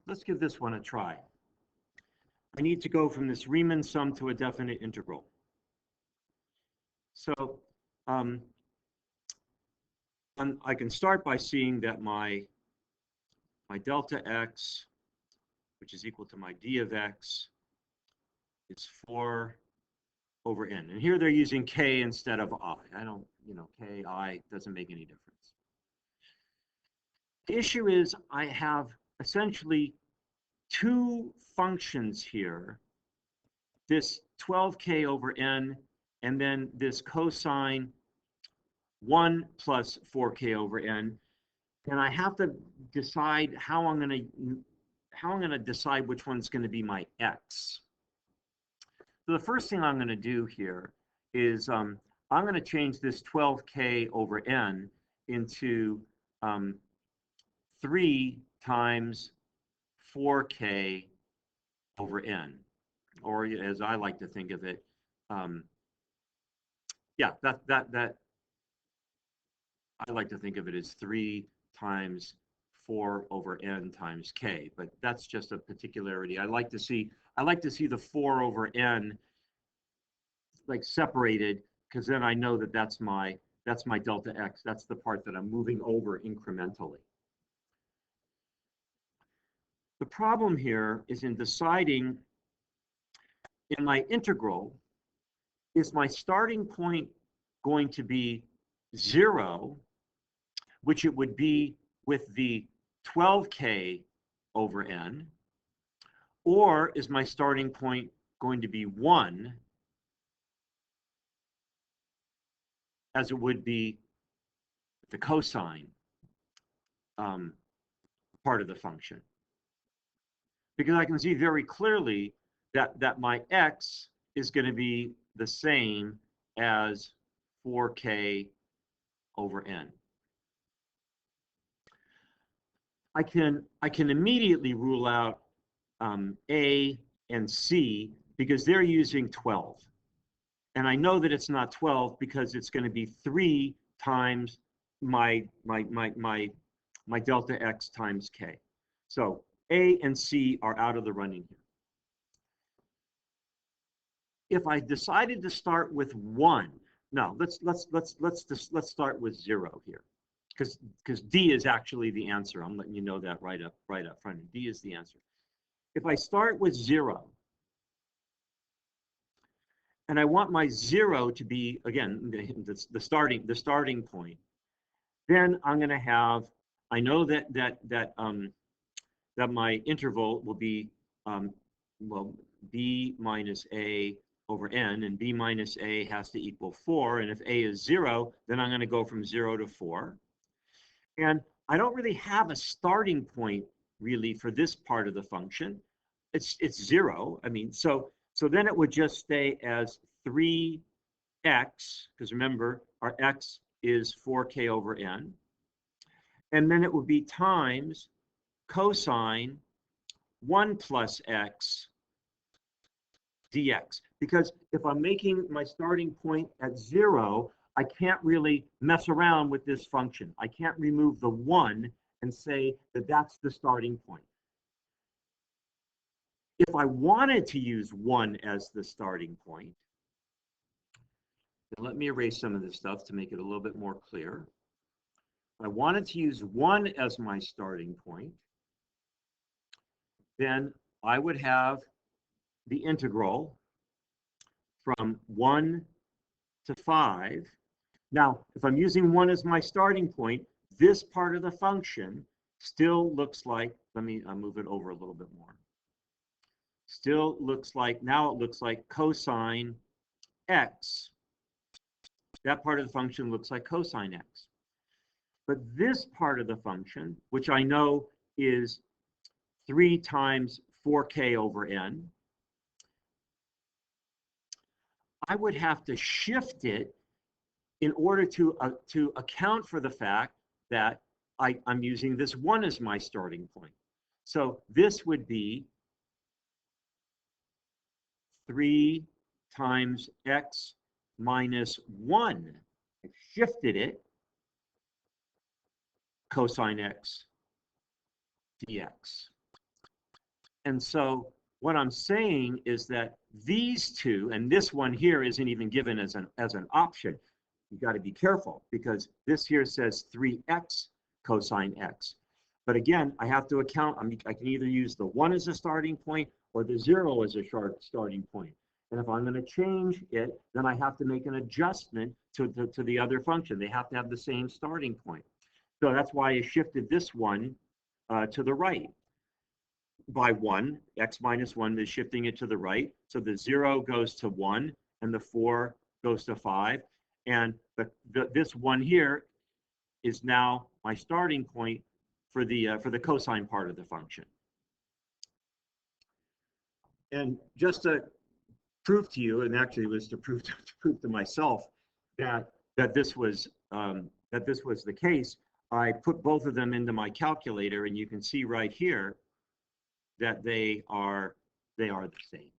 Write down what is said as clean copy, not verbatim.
let's give this one a try. I need to go from this Reimann sum to a definite integral. So I can start by seeing that my delta x, which is equal to my d of x, is 4 over n. And here they're using k instead of I. I don't, k, I doesn't make any difference. The issue is I have essentially two functions here, this 12k over n, and then this cosine 1 plus 4k over n, and I have to decide how I'm going to decide which one's going to be my x. So the first thing I'm going to do here is I'm going to change this 12k over n into 3 times 4k over n, or as I like to think of it, yeah, that I like to think of it as 3 times 4 over n times k, but that's just a particularity. I like to see the 4 over n like separated, because then I know that that's my delta x. That's the part that I'm moving over incrementally. The problem here is in deciding in my integral, is my starting point going to be 0, which it would be with the 12k over n, or is my starting point going to be 1, as it would be the cosine part of the function? Because I can see very clearly that my x is going to be the same as 4k over n. I can immediately rule out A and C because they're using 12. And I know that it's not 12 because it's going to be 3 times my delta x times k. So A and C are out of the running here. If I decided to start with 1, no, let's start with 0 here, because D is actually the answer. I'm letting you know that right up front. D is the answer. If I start with 0, and I want my 0 to be, again, the starting point, then I'm going to have, I know that my interval will be well, b minus a over n, and b minus a has to equal 4, and if a is 0, then I'm going to go from 0 to 4. And I don't really have a starting point really for this part of the function. It's 0. I mean, so then it would just stay as 3x, because remember our x is 4k over n, and then it would be times cosine 1 plus x dx. Because if I'm making my starting point at 0, I can't really mess around with this function. I can't remove the 1 and say that that's the starting point. If I wanted to use 1 as the starting point, then let me erase some of this stuff to make it a little bit more clear. If I wanted to use 1 as my starting point, then I would have the integral from 1 to 5. Now, if I'm using 1 as my starting point, this part of the function still looks like, let me move it over a little bit more. Still looks like, now it looks like cosine x. That part of the function looks like cosine x. But this part of the function, which I know is 3 times 4k over n, I would have to shift it in order to account for the fact that I'm using this 1 as my starting point. So this would be 3 times x minus 1. I've shifted it, cosine x dx. And so what I'm saying is that these two, and this one here isn't even given as an option. You got to be careful because this here says 3x cosine x. But again, I have to account, I can either use the 1 as a starting point or the 0 as a starting point. And if I'm going to change it, then I have to make an adjustment to the other function. They have to have the same starting point. So that's why I shifted this one to the right by 1. X minus 1 is shifting it to the right. So the 0 goes to 1 and the 4 goes to 5. And this one here is now my starting point for the cosine part of the function. And just to prove to you, and actually it was to prove to myself that this was the case, I put both of them into my calculator, and you can see right here that they are the same.